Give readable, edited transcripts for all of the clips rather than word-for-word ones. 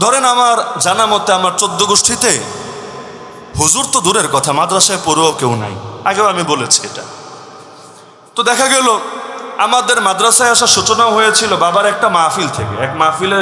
ধরেন আমার জানা মতে আমার 14 গোষ্ঠীতে হুজুর তো দূরের কথা, মাদ্রাসায় পড়ুও কেউ নাই। আগেও আমি বলেছি এটা। তো দেখা গেল আমাদের মাদ্রাসায় আসার সূচনা হয়েছিল বাবার একটা মাহফিল থেকে। এক মাহফিলে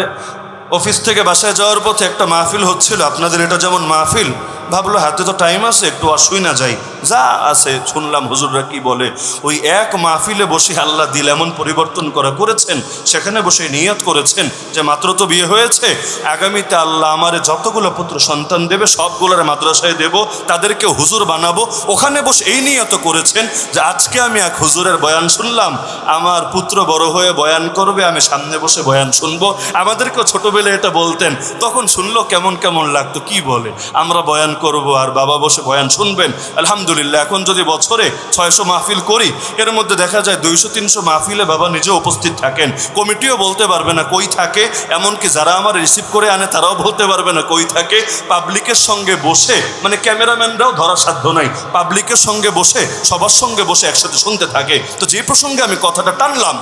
অফিস থেকে বাসায় যাওয়ার পথে একটা মাহফিল হচ্ছিল, আপনাদের এটা যেমন মাহফিল। ভাবলো হাতে তো টাইম আছে, একটু শুই না যাই, যা আছে শুনলাম হুজুররা কি বলে। ওই এক মাহফিলে বসে আল্লাহ দিল এমন পরিবর্তন করেছেন, সেখানে বসে নিয়ত করেছেন যে মাত্র তো বিয়ে হয়েছে, আগামীতে আল্লাহ আমারে যতগুলো পুত্র সন্তান দেবে সবগুলোর মাদ্রাসায় দেব, তাদেরকে হুজুর বানাবো। ওখানে বসে এই নিয়ত করেছেন যে আজকে আমি এক হুজুরের বয়ান শুনলাম, আমার পুত্র বড় হয়ে বয়ান করবে, আমি সামনে বসে বয়ান শুনবো। আমাদেরকেও ছোটবেলায় এটা বলতেন, তখন শুনলো কেমন কেমন লাগতো, কি বলে আমরা বয়ান করব আর বাবা বসে বয়ান শুনবেন। আলহামদুলিল্লাহ এখন যদি বছরে 600 মাহফিল করি, এর মধ্যে দেখা যায় 200-300 মাহফিলে বাবা নিজে উপস্থিত থাকেন। কমিটিও বলতে পারবে না কই থাকে, এমনকি যারা আমার রিসিভ করে আনে তারাও বলতে পারবে না কই থাকে। পাবলিকের সঙ্গে বসে, মানে ক্যামেরাম্যানরাও ধরার সাধ্য নাই, পাবলিকের সঙ্গে বসে সবার সঙ্গে বসে একসাথে শুনতে থাকে। তো যে প্রসঙ্গে আমি কথাটা টানলাম,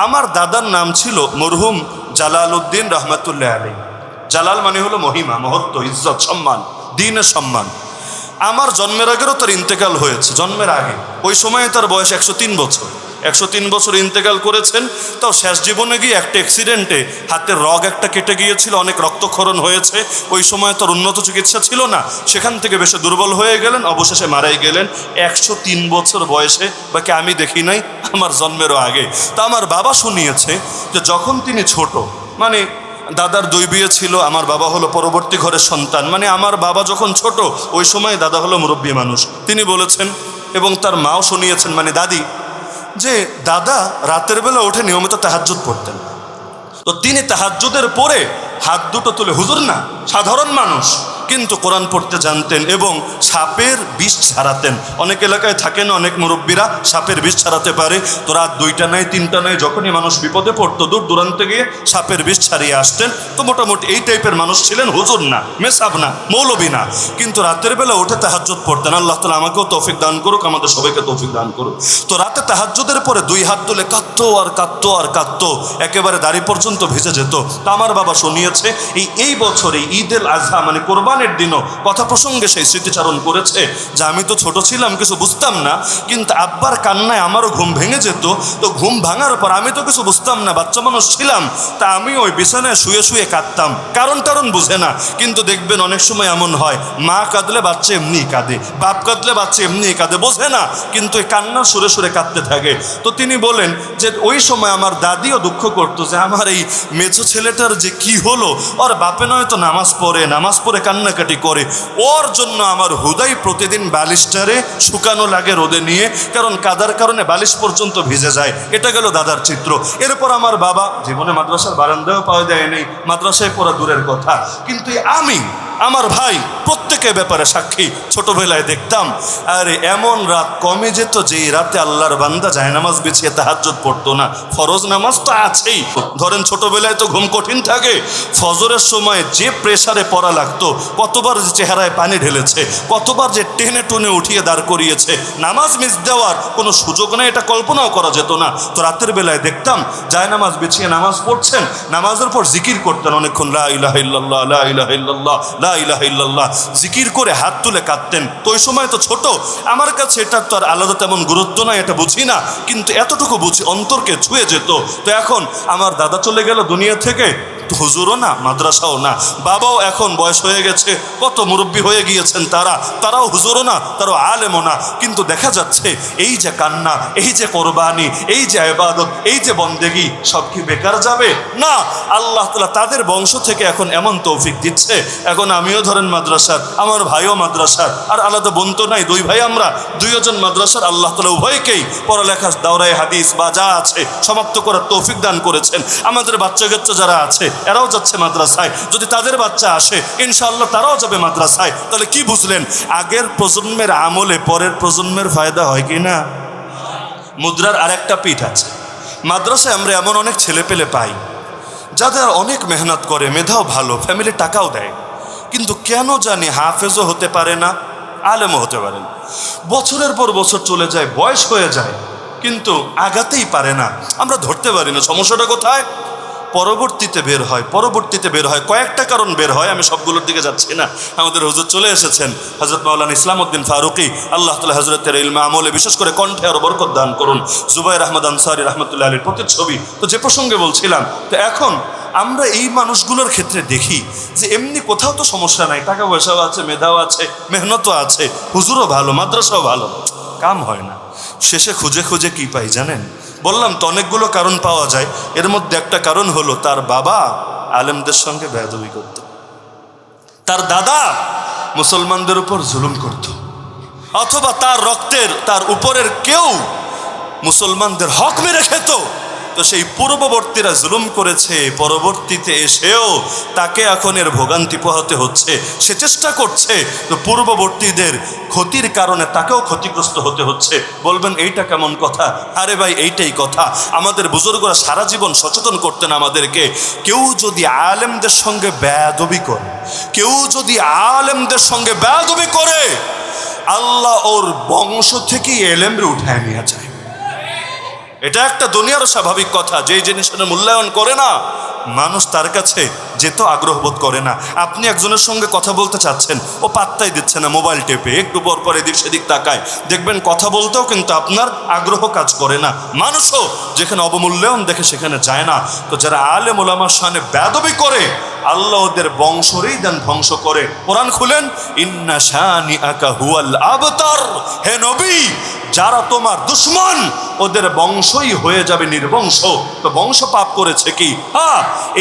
আমার দাদার নাম ছিল মরহুম জালাল উদ্দিন রহমতুল্লাহ আলী। জালাল মানে হলো মহিমা, মহত্ব, ইজ্জত, সম্মান, দ্বীনের সম্মান। আমার জন্মের আগেরও তার ইন্তেকাল হয়েছে, জন্মের আগে। ওই সময়ে তার বয়স 103 বছর। 103 বছর ইন্তেকাল করেছেন। তাও শেষ জীবনে গিয়ে একটা অ্যাক্সিডেন্টে হাতের রগ একটা কেটে গিয়েছিল, অনেক রক্তক্ষরণ হয়েছে। ওই সময় তার উন্নত চিকিৎসা ছিল না, সেখান থেকে বেশি দুর্বল হয়ে গেলেন, অবশেষে মারাই গেলেন 103 বছর বয়সে। বাকি আমি দেখি নাই, আমার জন্মেরও আগে। তা আমার বাবা শুনিয়েছে যে যখন তিনি ছোট, মানে দাদার 2 বিয়ে ছিল, আমার বাবা হলো পরবর্তী ঘরের সন্তান, মানে আমার বাবা যখন ছোট ওই সময় দাদা হলো মুরব্বী মানুষ। তিনি বলেছেন এবং তার মাও শুনিয়েছেন, মানে দাদি, যে দাদা রাতের বেলা উঠে নিয়মিত তাহাজ্জুদ পড়তেন। তো তিনি তাহাজ্জুদের পরে হাত দুটো তুলে, হুজুর না, সাধারণ মানুষ, কিন্তু কোরআন পড়তে জানতেন এবং সাপের বিষ ছাড়াতেন। অনেক এলাকায় থাকেন অনেক মুরব্বীরা সাপের বিষ ছাড়াতে পারে। তো রাত 2টা নাই 3টা নাই, যখনই মানুষ বিপদে পড়তো দূর দূরান্তে গিয়ে সাপের বিষ ছাড়িয়ে আসতেন। তো মোটামুটি এই টাইপের মানুষ ছিলেন, হুজুর না, মেসাব না, মৌলবী না, কিন্তু রাতের বেলা উঠে তাহাজ্জুদ পড়তেন। আল্লাহ তাআলা আমাকেও তৌফিক দান করুক, আমাদের সবাইকে তৌফিক দান করুক। তো রাতে তাহাজ্জুদের পরে 2 হাত তুলে কাঁদতো আর কাঁদতো আর কাঁদতো, একেবারে দাড়ি পর্যন্ত ভিজে যেত। তা আমার বাবা শুনিয়েছে এই বছরে ঈদুল আজহা মানে কোরবানির দিনও কথা প্রসঙ্গে সেই স্মৃতিচারণ করেছে যে আমি তো ছোট ছিলাম, কিছু বুঝতাম না, কিন্তু আব্বার কান্নায় আমারও ঘুম ভেঙে যেত। তো ঘুম ভাঙার পর আমি তো কিছু বুঝতাম না, বাচ্চা মানুষ ছিলাম, তা আমি ওই বিছানায় শুয়ে শুয়ে কাঁদতাম, কারণ বুঝে না। কিন্তু দেখবেন অনেক সময় এমন হয়, মা কাঁদলে বাচ্চা এমনি কাঁদে, বাপ কাঁদলে বাচ্চা এমনি কাঁদে, বোঝে না, কিন্তু এই কান্নার সুরে সুরে কাঁদতে থাকে। তো তিনি বলেন যে ওই সময় আমার দাদিও দুঃখ করতো যে আমার এই মেছো ছেলেটার যে কি হলো, ওর বাপে নয়তো নামাজ পড়ে কান্নাকাটি করে, ওর জন্য আমার হুদাই প্রতিদিন বালিশটারে শুকানো লাগে রোদে নিয়ে, কারণ কাদার কারণে বালিশ পর্যন্ত ভিজে যায়। এটা গেল দাদার চিত্র। এরপর আমার বাবা জীবনে মাদ্রাসার বারান্দায়ও পাওয়া দেয়নি, মাদ্রাসায় পড়া দূরের কথা, কিন্তু আমি, আমার ভাই, প্রত্যেকের ব্যাপারে সাক্ষী। ছোটবেলায় দেখতাম আরে এমন রাত কমে যেত যেই রাতে আল্লাহর বান্দা জায়নামাজ বিছিয়ে তাহাজ্জুদ পড়তো না। ফরজ নামাজ তো আছেই, ধরেন ছোটবেলায় তো ঘুম কঠিন থাকে, ফজরের সময় যে প্রেসারে পড়া লাগতো, কতবার যে চেহারায় পানি ঢেলেছে, কতবার যে টেনে টুনে উঠিয়ে দাঁড় করিয়েছে, নামাজ মিস দেওয়ার কোনো সুযোগ নেই, এটা কল্পনাও করা যেত না। তো রাতের বেলায় দেখতাম জায়নামাজ বিছিয়ে নামাজ পড়ছেন, নামাজের পর জিকির করতেন অনেকক্ষণ, লা ইলাহা ইল্লাল্লাহ, লা ইলাহা ইল্লাল্লাহ, লা ইলাহা ইল্লাল্লাহ, জিকির করে হাত তুলে কাঁদতেন। তো ওই সময় তো ছোট, আমার কাছে এটা তো আর আলাদা তেমন গুরুত্ব নাই, এটা বুঝি না, কিন্তু এতটুকু বুঝি অন্তরকে ছুঁয়ে যেত। তো এখন আমার দাদা চলে গেল দুনিয়া থেকে, হুজুরও না, মাদ্রাসাও না, বাবাও এখন বয়স হয়ে গেছে, কত মুরব্বী হয়ে গিয়েছেন তারাও হুজুরও না, তারাও আলেমও না, কিন্তু দেখা যাচ্ছে এই যে কান্না, এই যে কোরবানি, এই যে ইবাদত, এই যে বন্দেগী, সব কি বেকার যাবে? না, আল্লাহ তাআলা তাদের বংশ থেকে এখন এমন তৌফিক দিচ্ছে। এখন আমিও ধরেন মাদ্রাসার, আমার ভাইও মাদ্রাসার, আর আলাদা বোন তো নাই, 2 ভাই আমরা, 2জন মাদ্রাসার। আল্লাহ তাআলা উভয়কেই পড়ালেখার দাওরায়ে হাদিস বা যা আছে সমাপ্ত করার তৌফিক দান করেছেন। আমাদের বাচ্চা কাচ্চা যারা আছে এরাও যাচ্ছে মাদ্রাসায়, যদি তাদের বাচ্চা আসে ইনশাআল্লাহ তারাও যাবে মাদ্রাসায়। তাহলে কি বুঝলেন, আগের প্রজন্মের আমলে পরের প্রজন্মের ফায়দা হয় কি না? মুদ্রার আরেকটা পিঠ আছে, মাদ্রাসায় আমরা এমন অনেক ছেলে পেলে পাই যাদের অনেক মেহনত করে, মেধাও ভালো, ফ্যামিলি টাকাও দেয়, কিন্তু কেন জানি হাফেজও হতে পারে না, আলেমও হতে পারে না। বছরের পর বছর চলে যায়, বয়স হয়ে যায়, কিন্তু আগাতেই পারে না। আমরা ধরতে পারি না সমস্যাটা কোথায়। পরবর্তীতে বের হয় কয়েকটা কারণ বের হয়, আমি সবগুলোর দিকে যাচ্ছি না। আমাদের হুজুর চলে এসেছেন, হযরত মাওলানা ইসলামউদ্দিন ফারুকী, আল্লাহ তাআলা হযরতের ইলমে আমলে বিশেষ করে কণ্ঠে আরো বরকত দান করুন, জুবায়ের আহমদ আনসারী রাহমাতুল্লাহ আলাইহির প্রতিচ্ছবি। তো যে প্রসঙ্গে বলছিলাম, তো এখন আমরা এই মানুষগুলোর ক্ষেত্রে দেখি যে এমনি কোথাও তো সমস্যা নাই, টাকা পয়সাও আছে, মেধাও আছে, মেহনতও আছে, হুজুরও ভালো, মাদ্রাসাও ভালো, কাম হয় না। শেষে খুঁজে খুঁজে কি পাই জানেন? বললাম তো অনেকগুলো কারণ পাওয়া যায়, এর মধ্যে একটা কারণ হলো তার বাবা আলেমদের সঙ্গে বেয়াদবি করত, তার দাদা মুসলমানদের উপর জুলুম করত, অথবা তার রক্তের তার উপরের কেউ মুসলমানদের হক মেরে খেত। তো সেই পূর্ববর্তীরা জুলুম করেছে, পরবর্তীতে এসেও তাকে এখন এর ভোগান্তি পোহাতে হচ্ছে। সে চেষ্টা করছে, তো পূর্ববর্তীদের ক্ষতির কারণে তাকেও ক্ষতিগ্রস্ত হতে হচ্ছে। বলবেন এইটা কেমন কথা? আরে ভাই, এইটাই কথা। আমাদের বুজুর্গরা সারা জীবন সচেতন করতেন আমাদেরকে, কেউ যদি আলেমদের সঙ্গে বেয়াদবি করে, আল্লাহ ওর বংশ থেকে এলেমরে উঠায় নিয়ে যায়। এটা একটা দুনিয়ার স্বাভাবিক কথা। যেই জিনিসটা মূল্যায়ন করে না মানুষ, তার কাছে যেতে আগ্রহ বোধ করে না। আপনি একজনের সঙ্গে কথা বলতে চাচ্ছেন, ও পাত্তাই দিচ্ছে না, মোবাইল টেপে একটু পর পর এদিক সেদিক তাকায়, দেখবেন কথা বলতেও কিন্তু আপনার আগ্রহ কাজ করে না। মানুষও যেখানে অবমূল্যায়ন দেখে সেখানে যায় না। তো যারা আলেম ওলামার শানে বেয়াদবি করে, আল্লাহ ওদের বংশরেই দেন ধ্বংস করে। কোরআন খুলেন, ইন্না শানিআকা হুয়াল আবতার, হে নবী, যারা তোমার দুশ্মন ওদের বংশই হয়ে যাবে নির্বংশ। তো বংশ পাপ করেছে কি?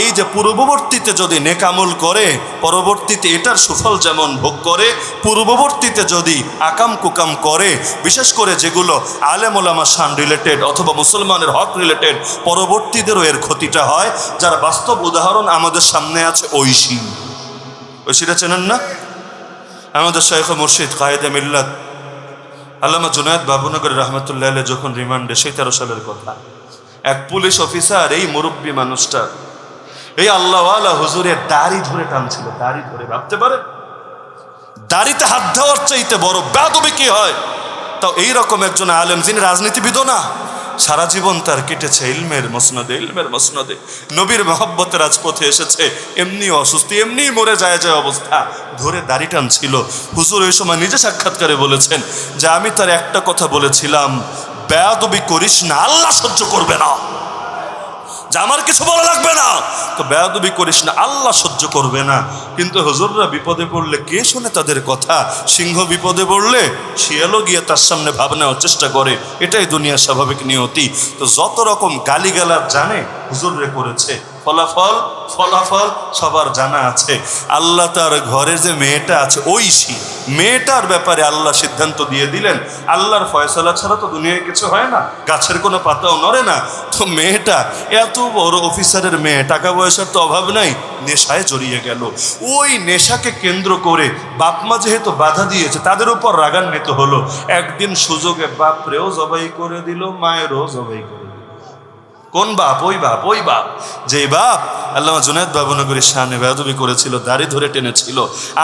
এই যে পূর্ববর্তীতে যদি নেকামল করে, পরবর্তীতে এটার সুফল যেমন ভোগ করে, পূর্ববর্তীতে যদি আকাম কুকাম করে, বিশেষ করে যেগুলো আলেম ওলামা শান রিলেটেড অথবা মুসলমানের হক রিলেটেড, পরবর্তীদেরও এর ক্ষতিটা হয়। যার বাস্তব উদাহরণ আমাদের সামনে আছে ঐশীরা চেনেন না? আমাদের শাইখ মুর্শিদ কায়েদে মিল্লাত আল্লামা জুনায়েদ বাবুনগর রহমতুল্লাহ আলাইহি যখন রিমান্ডে, সেই 13 সালের কথা, এক পুলিশ অফিসার এই মুরব্বী মানুষটা এই আল্লাহওয়ালা হুজুরের দাড়ি ধরে টানছিল, দাড়ি ধরে। ভাবতে পারেন, দাড়িতে হাত দেওয়ার চাইতে বড় বেয়াদবি কি হয়? তাও এইরকম একজন আলেম, যিনি রাজনীতিবিদও না, সারা জীবন তার কেটেছে ইলমের মসনদে, নবীর মহব্বতে রাজপথে এসেছে, এমনি অসুস্থ, এমনি মরে যায় অবস্থা, ধরে দাড়ি টানছিল। হুজুর ওই সময় নিজে সাক্ষাৎকারে বলেছেন যে আমি তার একটা কথা বলেছিলাম, বেয়াদবি করিস না, আল্লাহ সহ্য করবে না। যে আমার কিছু বলা লাগবে না, তো বেয়াদবি করিস না, আল্লাহ সহ্য করবে না। কিন্তু হুজুররা বিপদে পড়লে কে শোনে তাদের কথা? সিংহ বিপদে পড়লে শিয়ালও গিয়ে তার সামনে ভাব নেওয়ার চেষ্টা করে, এটাই দুনিয়ার স্বাভাবিক নিয়তি। তো যত রকম গালিগালার জানে হুজুররে করেছে, ফলাফল সবার জানা আছে। আল্লাহ তার ঘরে যে মেয়েটা আছে ঐশী, মেয়েটার ব্যাপারে আল্লাহ সিদ্ধান্ত দিয়ে দিলেন। আল্লাহর ফয়সালা ছাড়া তো দুনিয়ায় কিছু হয় না, গাছের কোনো পাতাও নড়ে না। তো মেয়েটা এত বড় অফিসারের মেয়ে, টাকা পয়সার তো অভাব নাই, নেশায় জড়িয়ে গেল। ওই নেশাকে কেন্দ্র করে বাপ মা যেহেতু বাধা দিয়েছে, তাদের উপর রাগান্বিত হলো। একদিন সুযোগে বাপরেও জবাই করে দিল, মায়েরও জবাই করে দিল। কোন বাপ? ওই বাপ যে বাপ আল্লামা জুনায়েদ বাবুনগরীর শানে বেয়াদবি করেছিল, দাড়ি ধরে টেনেছিল।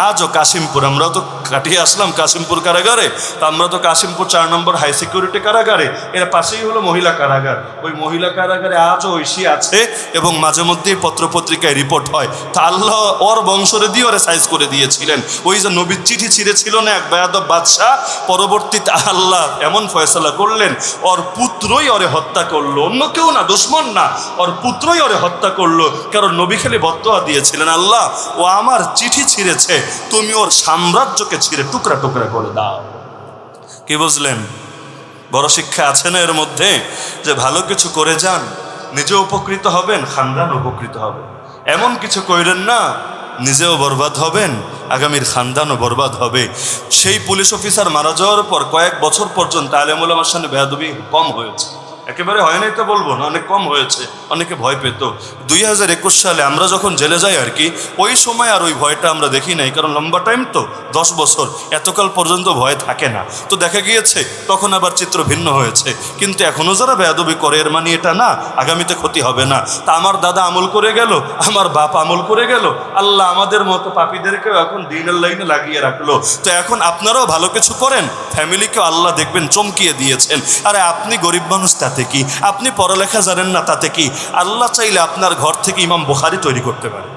আজও কাশিমপুর, আমরাও তো কাটিয়ে আসলাম কাশিমপুর কারাগারে, তো আমরা তো কাশিমপুর 4 নম্বর হাই সিকিউরিটি কারাগারে, এর পাশেই হলো মহিলা কারাগার। ওই মহিলা কারাগারে আজও ঐশী আছে এবং মাঝে মধ্যেই পত্রপত্রিকায় রিপোর্ট হয়। তা আল্লাহ ওর বংশরে দিয়ে ওরে সাইজ করে দিয়েছিলেন। ওই যে নবীর চিঠি ছিঁড়েছিল না এক বেয়াদব বাদশাহ, পরবর্তীতে আল্লাহ এমন ফয়সালা করলেন, ওর পুত্রই ওরে হত্যা করলো, অন্য কেউ না, দুশ্মন না, ওর পুত্রই ওরে হত্যা করলো। কারণ নবী খালি বদদোয়া দিয়েছিলেন, আল্লাহ ও আমার চিঠি ছিঁড়েছে, তুমি ওর সাম্রাজ্যকে ছিঁড়ে টুকরা টুকরা করে দাও। কি বুঝলেন? বড় শিক্ষা আছে না এর মধ্যে? যে ভালো কিছু করে যান, নিজে উপকৃত হবেন, খানদান উপকৃত হবে। এমন কিছু কইরেন না, নিজেও বরবাদ হবেন, আগামীর খানদানও বরবাদ হবে। সেই পুলিশ অফিসার মারা যাওয়ার পর কয়েক বছর পর্যন্ত আলেম ওলামার সামনে বেয়াদবি কম হয়েছে। একেবারে হয় নাই তো বলবো না, অনেক কম হয়েছে, অনেকে ভয় পেত। 2021 সালে আমরা যখন জেলে যাই আর কি, ওই সময় আর ওই ভয়টা আমরা দেখি নাই, কারণ লম্বা টাইম তো, 10 বছর, এতকাল পর্যন্ত ভয় থাকে না। তো দেখা গিয়েছে তখন আবার চিত্র ভিন্ন হয়েছে। কিন্তু এখনও যারা বেয়াদবি করে, এর মানে এটা না আগামীতে ক্ষতি হবে না। তা আমার দাদা আমল করে গেল, আমার বাপ আমল করে গেল, আল্লাহ আমাদের মতো পাপীদেরকেও এখন দিনের লাইনে লাগিয়ে রাখলো। তো এখন আপনারাও ভালো কিছু করেন, ফ্যামিলিকেও আল্লাহ দেখবেন চমকিয়ে দিয়েছেন। আরে আপনি গরিব মানুষ, তাতে কি? আপনি পড়ালেখা জানেন না তাতে কি? আল্লাহ চাইলে আপনার ঘর থেকে ইমাম বুখারী তৈরি করতে পারে,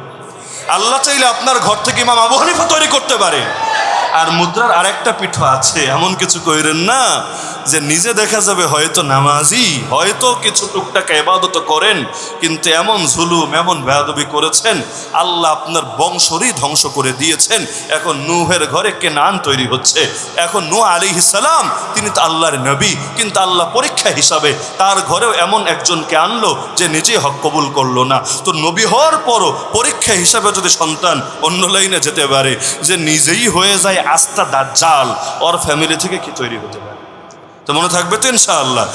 আল্লাহ চাইলে আপনার ঘর থেকে ইমাম আবু হানিফা তৈরি করতে পারে। আর মুদ্রার আরেকটা পিঠো আছে, এমন কিছু কইরেন না যে নিজে দেখা যাবে হয়তো নামাজি, হয়তো কিছু টুকটাক ইবাদত করেন, কিন্তু এমন জুলুম, এমন বেয়াদবি করেছেন, আল্লাহ আপনার বংশরই ধ্বংস করে দিয়েছেন। এখন নূহের ঘরে কেনান তৈরি হচ্ছে। এখন নূহ আলাইহিস সালাম তিনি তো আল্লাহর নবী, কিন্তু আল্লাহ পরীক্ষা হিসাবে তার ঘরেও এমন একজনকে আনলো যে নিজেই হক কবুল করলো না। তো নবী হওয়ার পরও পরীক্ষা হিসাবে যদি সন্তান অন্য লাইনে যেতে পারে, যে নিজেই হয়ে যায় আস্তা দাজ্জাল, ওর ফ্যামিলি থেকে কি তৈরি হতে পারে? তো মনে থাকবে তো ইনশাআল্লাহ।